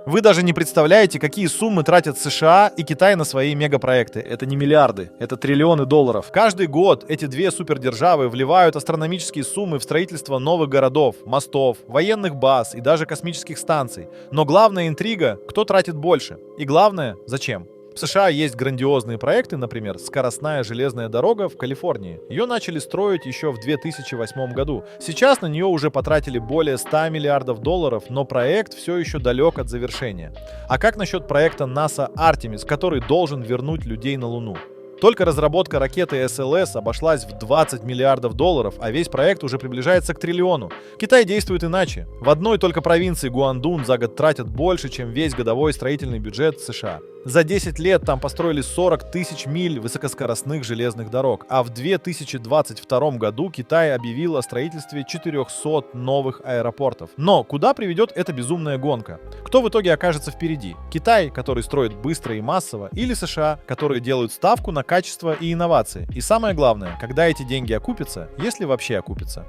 Вы даже не представляете, какие суммы тратят США и Китай на свои мегапроекты. Это не миллиарды, это триллионы долларов. Каждый год эти две супердержавы вливают астрономические суммы в строительство новых городов, мостов, военных баз и даже космических станций. Но главная интрига — кто тратит больше? И главное — зачем? В США есть грандиозные проекты, например, скоростная железная дорога в Калифорнии. Ее начали строить еще в 2008 году. Сейчас на нее уже потратили более 100 миллиардов долларов, но проект все еще далек от завершения. А как насчет проекта НАСА Артемис, который должен вернуть людей на Луну? Только разработка ракеты СЛС обошлась в 20 миллиардов долларов, а весь проект уже приближается к триллиону. Китай действует иначе. В одной только провинции Гуандун за год тратят больше, чем весь годовой строительный бюджет США. За 10 лет там построили 40 тысяч миль высокоскоростных железных дорог, а в 2022 году Китай объявил о строительстве 400 новых аэропортов. Но куда приведет эта безумная гонка? Кто в итоге окажется впереди? Китай, который строит быстро и массово, или США, которые делают ставку на качество и инновации? И самое главное, когда эти деньги окупятся, если вообще окупятся?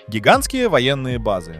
Гигантские военные базы.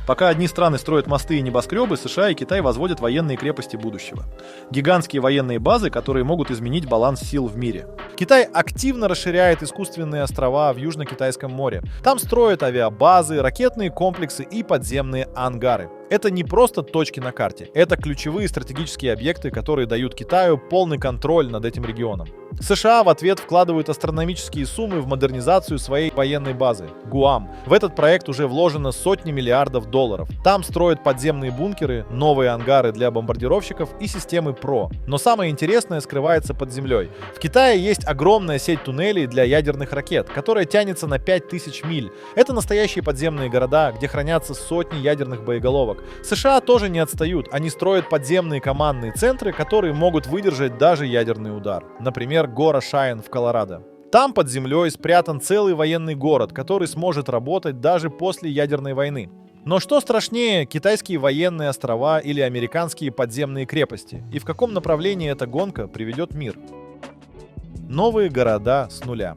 Пока одни страны строят мосты и небоскребы, США и Китай возводят военные крепости будущего. Гигантские военные базы, которые могут изменить баланс сил в мире. Китай активно расширяет искусственные острова в Южно-Китайском море. Там строят авиабазы, ракетные комплексы и подземные ангары. Это не просто точки на карте, это ключевые стратегические объекты, которые дают Китаю полный контроль над этим регионом. США в ответ вкладывают астрономические суммы в модернизацию своей военной базы – Гуам. В этот проект уже вложено сотни миллиардов долларов. Там строят подземные бункеры, новые ангары для бомбардировщиков и системы ПРО. Но самое интересное скрывается под землей. В Китае есть огромная сеть туннелей для ядерных ракет, которая тянется на 5000 миль. Это настоящие подземные города, где хранятся сотни ядерных боеголовок. США тоже не отстают, они строят подземные командные центры, которые могут выдержать даже ядерный удар. Например, гора Шайн в Колорадо. Там под землей спрятан целый военный город, который сможет работать даже после ядерной войны. Но что страшнее, китайские военные острова или американские подземные крепости? И в каком направлении эта гонка приведет мир? Новые города с нуля.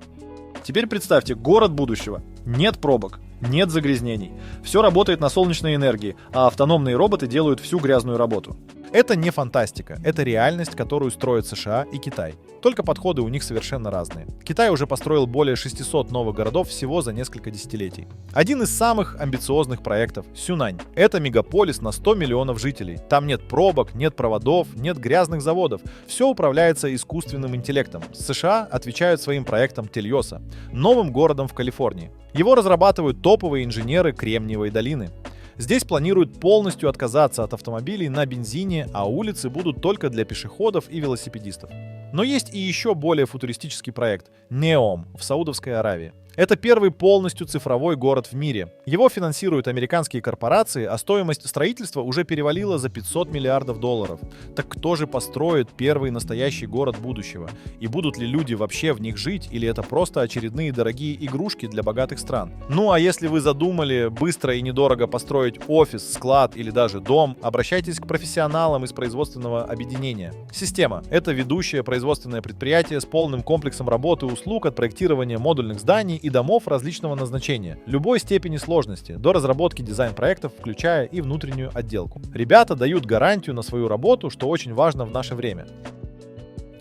Теперь представьте город будущего. Нет пробок. Нет загрязнений. Все работает на солнечной энергии, а автономные роботы делают всю грязную работу. Это не фантастика, это реальность, которую строят США и Китай. Только подходы у них совершенно разные. Китай уже построил более 600 новых городов всего за несколько десятилетий. Один из самых амбициозных проектов – Сюнань. Это мегаполис на 100 миллионов жителей. Там нет пробок, нет проводов, нет грязных заводов. Все управляется искусственным интеллектом. США отвечают своим проектом Тельоса – новым городом в Калифорнии. Его разрабатывают топовые инженеры Кремниевой долины. Здесь планируют полностью отказаться от автомобилей на бензине, а улицы будут только для пешеходов и велосипедистов. Но есть и еще более футуристический проект – Неом в Саудовской Аравии. Это первый полностью цифровой город в мире. Его финансируют американские корпорации, а стоимость строительства уже перевалила за 500 миллиардов долларов. Так кто же построит первый настоящий город будущего? И будут ли люди вообще в них жить, или это просто очередные дорогие игрушки для богатых стран? Ну а если вы задумали быстро и недорого построить офис, склад или даже дом, обращайтесь к профессионалам из производственного объединения. Система – это ведущее производственное предприятие с полным комплексом работы и услуг от проектирования модульных зданий и домов различного назначения, любой степени сложности, до разработки дизайн-проектов, включая и внутреннюю отделку. Ребята дают гарантию на свою работу, что очень важно в наше время.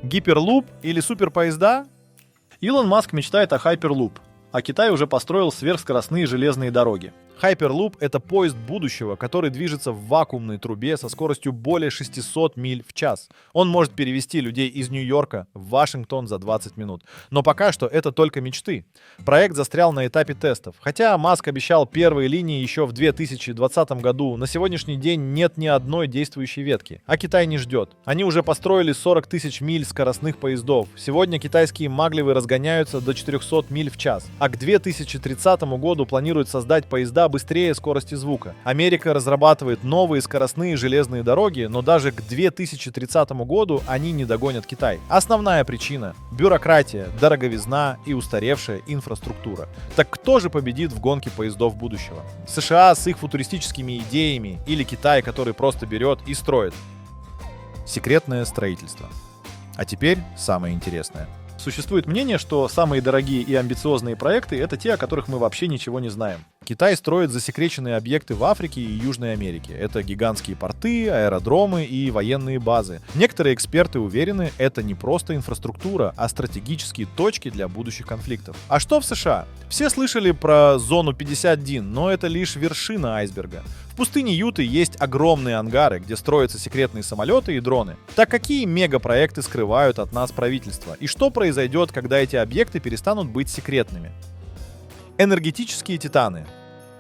Гиперлуп или суперпоезда? Илон Маск мечтает о Hyperloop, а Китай уже построил сверхскоростные железные дороги. Hyperloop — это поезд будущего, который движется в вакуумной трубе со скоростью более 600 миль в час. Он может перевезти людей из Нью-Йорка в Вашингтон за 20 минут. Но пока что это только мечты. Проект застрял на этапе тестов. Хотя Маск обещал первые линии еще в 2020 году, на сегодняшний день нет ни одной действующей ветки. А Китай не ждет. Они уже построили 40 тысяч миль скоростных поездов. Сегодня китайские маглевы разгоняются до 400 миль в час. А к 2030 году планируют создать поезда быстрее скорости звука. Америка разрабатывает новые скоростные железные дороги, но даже к 2030 году они не догонят Китай. Основная причина – бюрократия, дороговизна и устаревшая инфраструктура. Так кто же победит в гонке поездов будущего? США с их футуристическими идеями или Китай, который просто берет и строит? Секретное строительство. А теперь самое интересное. Существует мнение, что самые дорогие и амбициозные проекты – это те, о которых мы вообще ничего не знаем. Китай строит засекреченные объекты в Африке и Южной Америке. Это гигантские порты, аэродромы и военные базы. Некоторые эксперты уверены, это не просто инфраструктура, а стратегические точки для будущих конфликтов. А что в США? Все слышали про зону 51, но это лишь вершина айсберга. В пустыне Юты есть огромные ангары, где строятся секретные самолеты и дроны. Так какие мегапроекты скрывают от нас правительство? И что произойдет, когда эти объекты перестанут быть секретными? Энергетические титаны.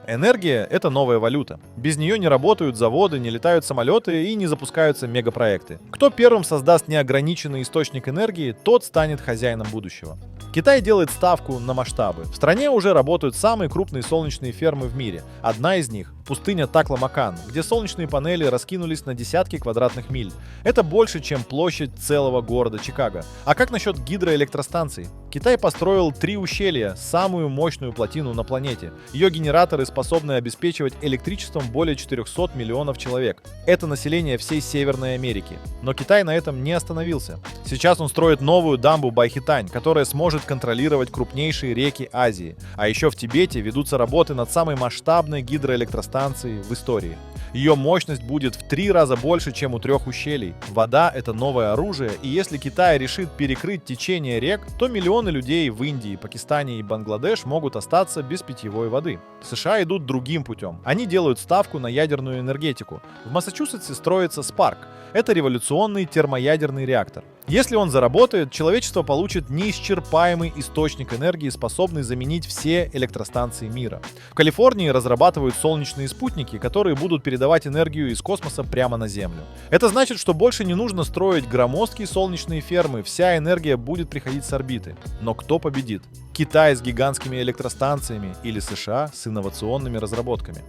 Энергия — это новая валюта. Без нее не работают заводы, не летают самолеты и не запускаются мегапроекты. Кто первым создаст неограниченный источник энергии, тот станет хозяином будущего. Китай делает ставку на масштабы. В стране уже работают самые крупные солнечные фермы в мире. Одна из них — пустыня Такламакан, где солнечные панели раскинулись на десятки квадратных миль. Это больше, чем площадь целого города Чикаго. А как насчет гидроэлектростанций? Китай построил 3 ущелья, самую мощную плотину на планете. Ее генераторы способны обеспечивать электричеством более 400 миллионов человек. Это население всей Северной Америки. Но Китай на этом не остановился. Сейчас он строит новую дамбу Байхитань, которая сможет контролировать крупнейшие реки Азии. А еще в Тибете ведутся работы над самой масштабной гидроэлектростанцией в истории. Ее мощность будет в 3 раза больше, чем у 3 ущелий. Вода — это новое оружие, и если Китай решит перекрыть течение рек, то миллионы людей в Индии, Пакистане и Бангладеш могут остаться без питьевой воды. США идут другим путем. Они делают ставку на ядерную энергетику. В Массачусетсе строится Спарк. Это революционный термоядерный реактор. Если он заработает, человечество получит неисчерпаемый источник энергии, способный заменить все электростанции мира. В Калифорнии разрабатывают солнечные спутники, которые будут передавать энергию из космоса прямо на Землю. Это значит, что больше не нужно строить громоздкие солнечные фермы, вся энергия будет приходить с орбиты. Но кто победит? Китай с гигантскими электростанциями или США с инновационными разработками?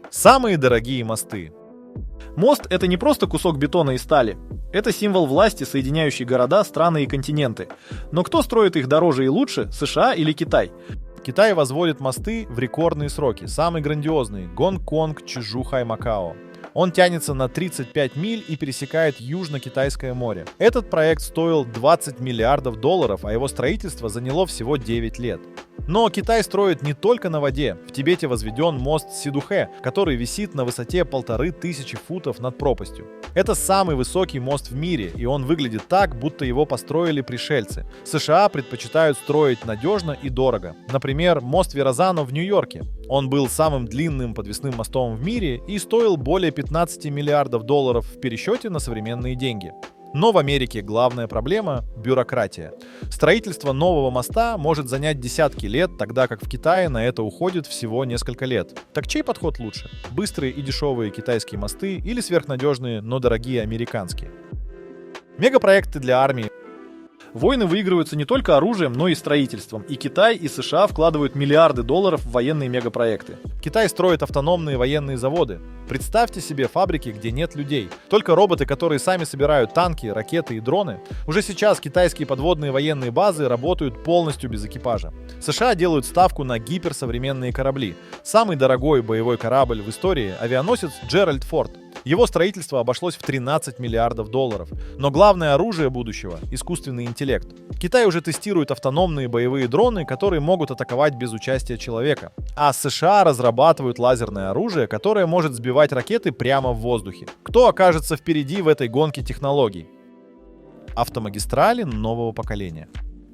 Самые дорогие мосты. Мост — это не просто кусок бетона и стали. Это символ власти, соединяющий города, страны и континенты. Но кто строит их дороже и лучше, США или Китай? Китай возводит мосты в рекордные сроки. Самый грандиозный — Гонконг, Чжухай, Макао. Он тянется на 35 миль и пересекает Южно-Китайское море. Этот проект стоил $20 миллиардов, а его строительство заняло всего 9 лет. Но Китай строит не только на воде. В Тибете возведен мост Сидухэ, который висит на высоте 1500 футов над пропастью. Это самый высокий мост в мире, и он выглядит так, будто его построили пришельцы. США предпочитают строить надежно и дорого. Например, мост Верразано в Нью-Йорке. Он был самым длинным подвесным мостом в мире и стоил более $15 миллиардов в пересчете на современные деньги. Но в Америке главная проблема — бюрократия. Строительство нового моста может занять десятки лет, тогда как в Китае на это уходит всего несколько лет. Так чей подход лучше? Быстрые и дешевые китайские мосты или сверхнадежные, но дорогие американские? Мегапроекты для армии. Войны выигрываются не только оружием, но и строительством. И Китай, и США вкладывают миллиарды долларов в военные мегапроекты. Китай строит автономные военные заводы. Представьте себе фабрики, где нет людей. Только роботы, которые сами собирают танки, ракеты и дроны. Уже сейчас китайские подводные военные базы работают полностью без экипажа. США делают ставку на гиперсовременные корабли. Самый дорогой боевой корабль в истории — авианосец Джеральд Форд. Его строительство обошлось в $13 миллиардов. Но главное оружие будущего — искусственный интеллект. Китай уже тестирует автономные боевые дроны, которые могут атаковать без участия человека. А США разрабатывают лазерное оружие, которое может сбивать ракеты прямо в воздухе. Кто окажется впереди в этой гонке технологий? Автомагистрали нового поколения.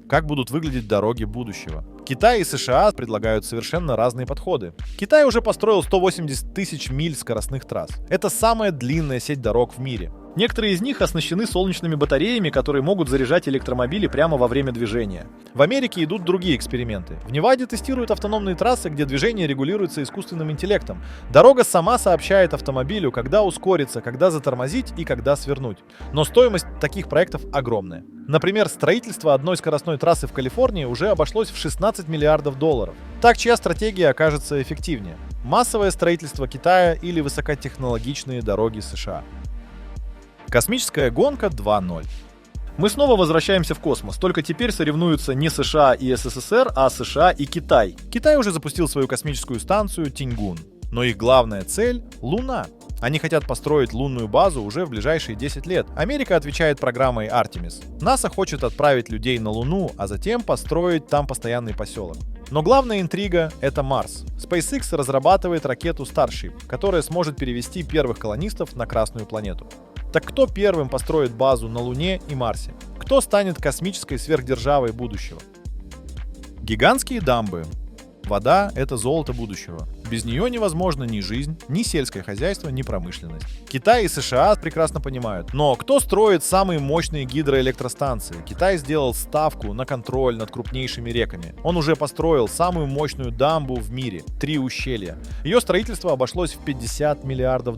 Как будут выглядеть дороги будущего? Китай и США предлагают совершенно разные подходы. Китай уже построил 180 тысяч миль скоростных трасс. Это самая длинная сеть дорог в мире. Некоторые из них оснащены солнечными батареями, которые могут заряжать электромобили прямо во время движения. В Америке идут другие эксперименты. В Неваде тестируют автономные трассы, где движение регулируется искусственным интеллектом. Дорога сама сообщает автомобилю, когда ускориться, когда затормозить и когда свернуть. Но стоимость таких проектов огромная. Например, строительство одной скоростной трассы в Калифорнии уже обошлось в $16 миллиардов. Так, чья стратегия окажется эффективнее? Массовое строительство Китая или высокотехнологичные дороги США? Космическая гонка 2.0. Мы снова возвращаемся в космос, только теперь соревнуются не США и СССР, а США и Китай. Китай уже запустил свою космическую станцию Тиньгун, но их главная цель — Луна. Они хотят построить лунную базу уже в ближайшие 10 лет. Америка отвечает программой Артемис. НАСА хочет отправить людей на Луну, а затем построить там постоянный поселок. Но главная интрига — это Марс. SpaceX разрабатывает ракету Starship, которая сможет перевести первых колонистов на Красную планету. Так кто первым построит базу на Луне и Марсе? Кто станет космической сверхдержавой будущего? Гигантские дамбы. Вода — это золото будущего. Без нее невозможна ни жизнь, ни сельское хозяйство, ни промышленность. Китай и США прекрасно понимают. Но кто строит самые мощные гидроэлектростанции? Китай сделал ставку на контроль над крупнейшими реками. Он уже построил самую мощную дамбу в мире — 3 ущелья. Ее строительство обошлось в $50 миллиардов.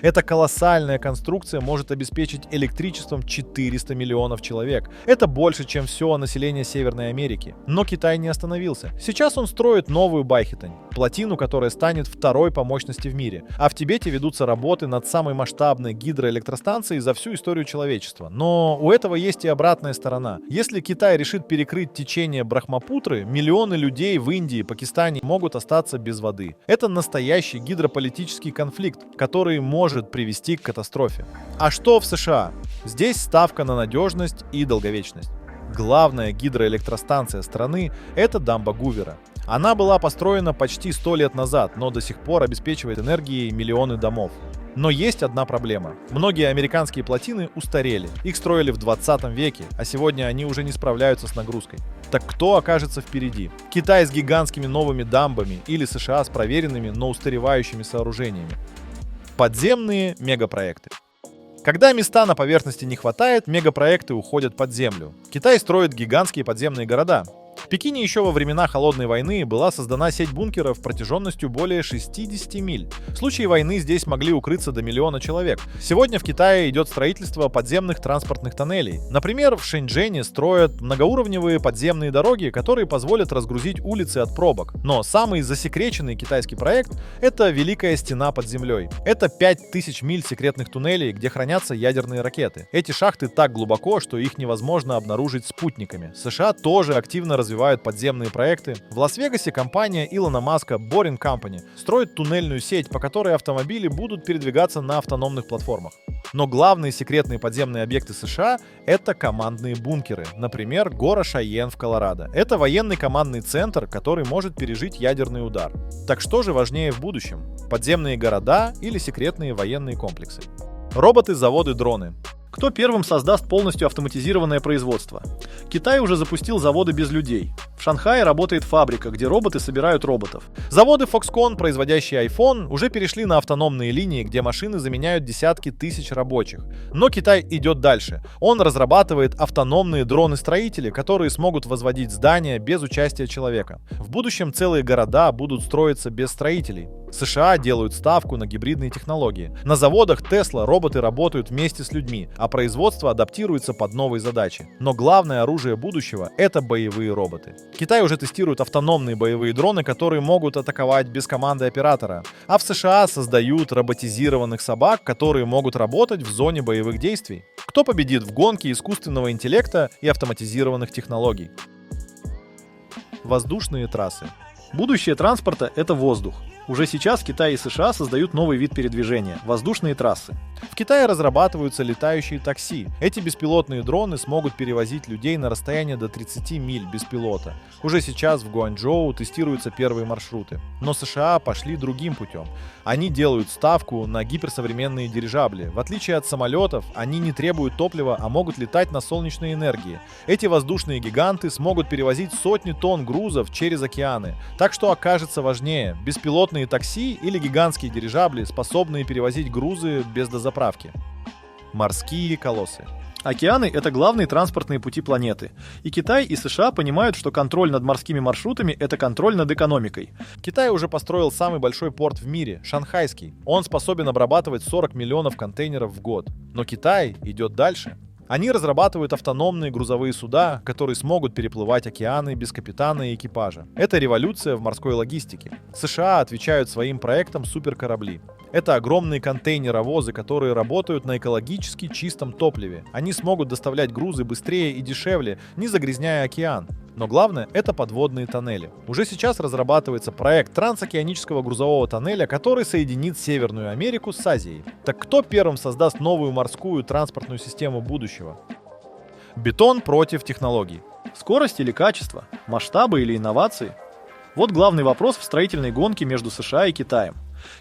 Эта колоссальная конструкция может обеспечить электричеством 400 миллионов человек. Это больше, чем все население Северной Америки. Но Китай не остановился. Сейчас он строит новую Байхетань, плотину, которая станет второй по мощности в мире. А в Тибете ведутся работы над самой масштабной гидроэлектростанцией за всю историю человечества. Но у этого есть и обратная сторона. Если Китай решит перекрыть течение Брахмапутры, миллионы людей в Индии и Пакистане могут остаться без воды. Это настоящий гидрополитический конфликт, который может привести к катастрофе. А что в США? Здесь ставка на надежность и долговечность. Главная гидроэлектростанция страны — это дамба Гувера. Она была построена почти 100 лет назад, но до сих пор обеспечивает энергией миллионы домов. Но есть одна проблема. Многие американские плотины устарели. Их строили в 20 веке, а сегодня они уже не справляются с нагрузкой. Так кто окажется впереди? Китай с гигантскими новыми дамбами или США с проверенными, но устаревающими сооружениями? Подземные мегапроекты. Когда места на поверхности не хватает, мегапроекты уходят под землю. Китай строит гигантские подземные города. В Пекине еще во времена Холодной войны была создана сеть бункеров протяженностью более 60 миль. В случае войны здесь могли укрыться до 1 миллиона человек. Сегодня в Китае идет строительство подземных транспортных тоннелей. Например, в Шэньчжэне строят многоуровневые подземные дороги, которые позволят разгрузить улицы от пробок. Но самый засекреченный китайский проект — это Великая стена под землей. Это 5000 миль секретных туннелей, где хранятся ядерные ракеты. Эти шахты так глубоко, что их невозможно обнаружить спутниками. США тоже активно развивают подземные проекты. В Лас-Вегасе компания Илона Маска Boring Company строит туннельную сеть, по которой автомобили будут передвигаться на автономных платформах. Но главные секретные подземные объекты США — это командные бункеры. Например, гора Шайен в Колорадо. Это военный командный центр, который может пережить ядерный удар. Так что же важнее в будущем? Подземные города или секретные военные комплексы? Роботы, заводы, дроны. Кто первым создаст полностью автоматизированное производство? Китай уже запустил заводы без людей. В Шанхае работает фабрика, где роботы собирают роботов. Заводы Foxconn, производящие iPhone, уже перешли на автономные линии, где машины заменяют десятки тысяч рабочих. Но Китай идет дальше. Он разрабатывает автономные дроны-строители, которые смогут возводить здания без участия человека. В будущем целые города будут строиться без строителей. США делают ставку на гибридные технологии. На заводах Tesla роботы работают вместе с людьми, а производство адаптируется под новые задачи. Но главное оружие будущего — это боевые роботы. Китай уже тестирует автономные боевые дроны, которые могут атаковать без команды оператора. А в США создают роботизированных собак, которые могут работать в зоне боевых действий. Кто победит в гонке искусственного интеллекта и автоматизированных технологий? Воздушные трассы. Будущее транспорта — это воздух. Уже сейчас Китай и США создают новый вид передвижения — воздушные трассы. В Китае разрабатываются летающие такси. Эти беспилотные дроны смогут перевозить людей на расстояние до 30 миль без пилота. Уже сейчас в Гуанчжоу тестируются первые маршруты. Но США пошли другим путем. Они делают ставку на гиперсовременные дирижабли. В отличие от самолетов, они не требуют топлива, а могут летать на солнечной энергии. Эти воздушные гиганты смогут перевозить сотни тонн грузов через океаны. Так что окажется важнее — беспилотные такси или гигантские дирижабли, способные перевозить грузы без дозаправки. Морские колоссы. Океаны — это главные транспортные пути планеты. И Китай, и США понимают, что контроль над морскими маршрутами — это контроль над экономикой. Китай уже построил самый большой порт в мире — Шанхайский. Он способен обрабатывать 40 миллионов контейнеров в год. Но Китай идет дальше. Они разрабатывают автономные грузовые суда, которые смогут переплывать океаны без капитана и экипажа. Это революция в морской логистике. США отвечают своим проектам суперкорабли. Это огромные контейнеровозы, которые работают на экологически чистом топливе. Они смогут доставлять грузы быстрее и дешевле, не загрязняя океан. Но главное — это подводные тоннели. Уже сейчас разрабатывается проект трансокеанического грузового тоннеля, который соединит Северную Америку с Азией. Так кто первым создаст новую морскую транспортную систему будущего? Бетон против технологий. Скорость или качество? Масштабы или инновации? Вот главный вопрос в строительной гонке между США и Китаем.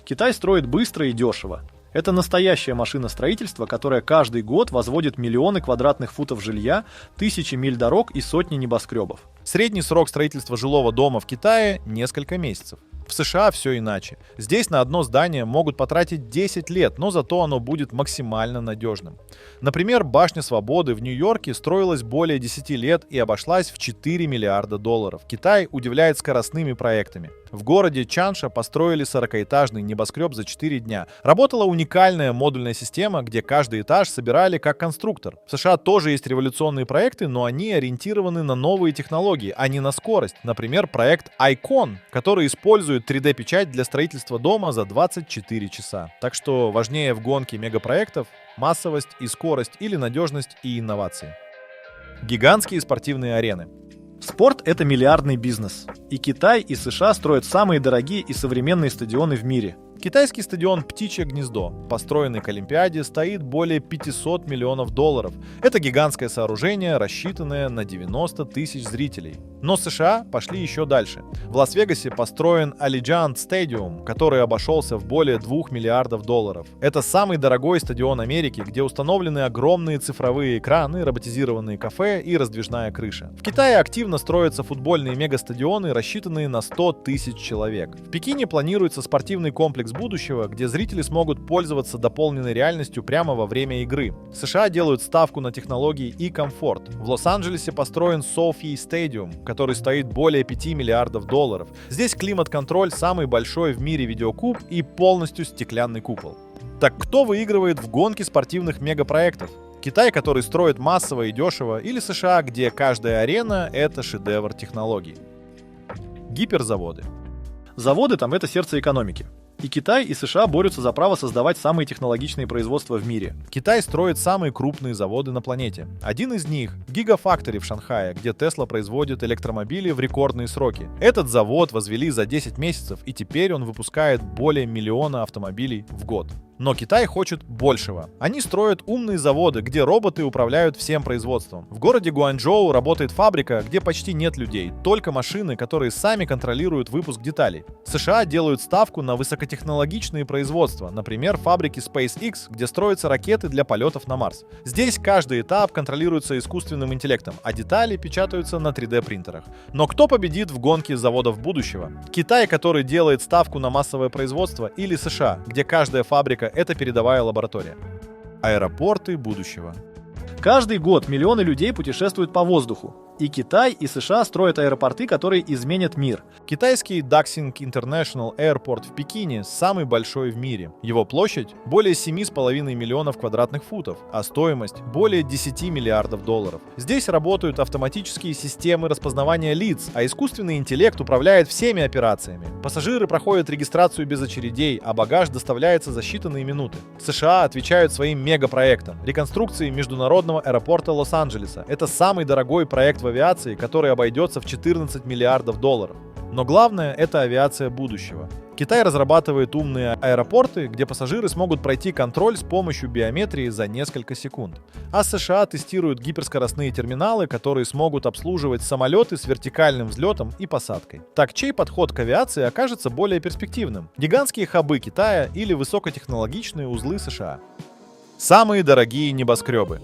Китай строит быстро и дешево. Это настоящая машина строительства, которая каждый год возводит миллионы квадратных футов жилья, тысячи миль дорог и сотни небоскребов. Средний срок строительства жилого дома в Китае – несколько месяцев. В США все иначе. Здесь на одно здание могут потратить 10 лет, но зато оно будет максимально надежным. Например, башня Свободы в Нью-Йорке строилась более 10 лет и обошлась в 4 миллиарда долларов. Китай удивляет скоростными проектами. В городе Чанша построили 40-этажный небоскреб за 4 дня. Работала уникальная модульная система, где каждый этаж собирали как конструктор. В США тоже есть революционные проекты, но они ориентированы на новые технологии, а не на скорость. Например, проект Icon, который использует 3D-печать для строительства дома за 24 часа. Так что важнее в гонке мегапроектов массовость и скорость или надежность и инновации. Гигантские спортивные арены. Спорт – это миллиардный бизнес. И Китай, и США строят самые дорогие и современные стадионы в мире. Китайский стадион «Птичье гнездо», построенный к Олимпиаде, стоит более 500 миллионов долларов. Это гигантское сооружение, рассчитанное на 90 тысяч зрителей. Но США пошли еще дальше. В Лас-Вегасе построен Allegiant Stadium, который обошелся в более 2 миллиардов долларов. Это самый дорогой стадион Америки, где установлены огромные цифровые экраны, роботизированные кафе и раздвижная крыша. В Китае активно строятся футбольные мегастадионы, рассчитанные на 100 тысяч человек. В Пекине планируется спортивный комплекс будущего, где зрители смогут пользоваться дополненной реальностью прямо во время игры. США делают ставку на технологии и комфорт. В Лос-Анджелесе построен SoFi Stadium, который стоит более 5 миллиардов долларов. Здесь климат-контроль самый большой в мире видеокуб и полностью стеклянный купол. Так кто выигрывает в гонке спортивных мегапроектов? Китай, который строит массово и дешево, или США, где каждая арена — это шедевр технологий? Гиперзаводы. Заводы там – это сердце экономики. И Китай, и США борются за право создавать самые технологичные производства в мире. Китай строит самые крупные заводы на планете. Один из них — Gigafactory в Шанхае, где Tesla производит электромобили в рекордные сроки. Этот завод возвели за 10 месяцев, и теперь он выпускает более 1 миллиона автомобилей в год. Но Китай хочет большего. Они строят умные заводы, где роботы управляют всем производством. В городе Гуанчжоу работает фабрика, где почти нет людей, только машины, которые сами контролируют выпуск деталей. США делают ставку на высокотехнологичные производства, например, фабрики SpaceX, где строятся ракеты для полетов на Марс. Здесь каждый этап контролируется искусственным интеллектом, а детали печатаются на 3D-принтерах. Но кто победит в гонке заводов будущего? Китай, который делает ставку на массовое производство, или США, где каждая фабрика — это передовая лаборатория? Аэропорты будущего. Каждый год миллионы людей путешествуют по воздуху. И Китай, и США строят аэропорты, которые изменят мир. Китайский Daxing International Airport в Пекине самый большой в мире. Его площадь более 7,5 миллионов квадратных футов, а стоимость более 10 миллиардов долларов. Здесь работают автоматические системы распознавания лиц, а искусственный интеллект управляет всеми операциями. Пассажиры проходят регистрацию без очередей, а багаж доставляется за считанные минуты. США отвечают своим мегапроектом — реконструкции международного аэропорта Лос-Анджелеса. Это самый дорогой проект в авиации, который обойдется в 14 миллиардов долларов. Но главное — это авиация будущего. Китай разрабатывает умные аэропорты, где пассажиры смогут пройти контроль с помощью биометрии за несколько секунд. А США тестируют гиперскоростные терминалы, которые смогут обслуживать самолеты с вертикальным взлетом и посадкой. Так чей подход к авиации окажется более перспективным? Гигантские хабы Китая или высокотехнологичные узлы США? Самые дорогие небоскребы.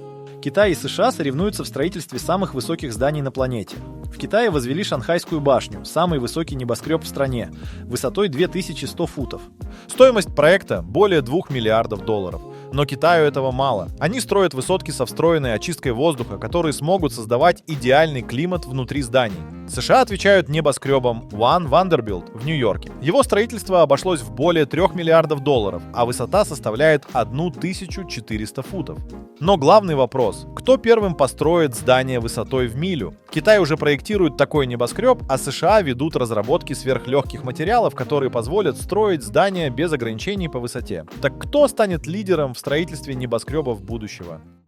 Китай и США соревнуются в строительстве самых высоких зданий на планете. В Китае возвели Шанхайскую башню, самый высокий небоскреб в стране, высотой 2100 футов. Стоимость проекта более 2 миллиардов долларов. Но Китаю этого мало. Они строят высотки со встроенной очисткой воздуха, которые смогут создавать идеальный климат внутри зданий. США отвечают небоскребом One Vanderbilt в Нью-Йорке. Его строительство обошлось в более 3 миллиардов долларов, а высота составляет 1400 футов. Но главный вопрос — кто первым построит здание высотой в милю? Китай уже проектирует такой небоскреб, а США ведут разработки сверхлегких материалов, которые позволят строить здания без ограничений по высоте. Так кто станет лидером в строительстве небоскребов будущего?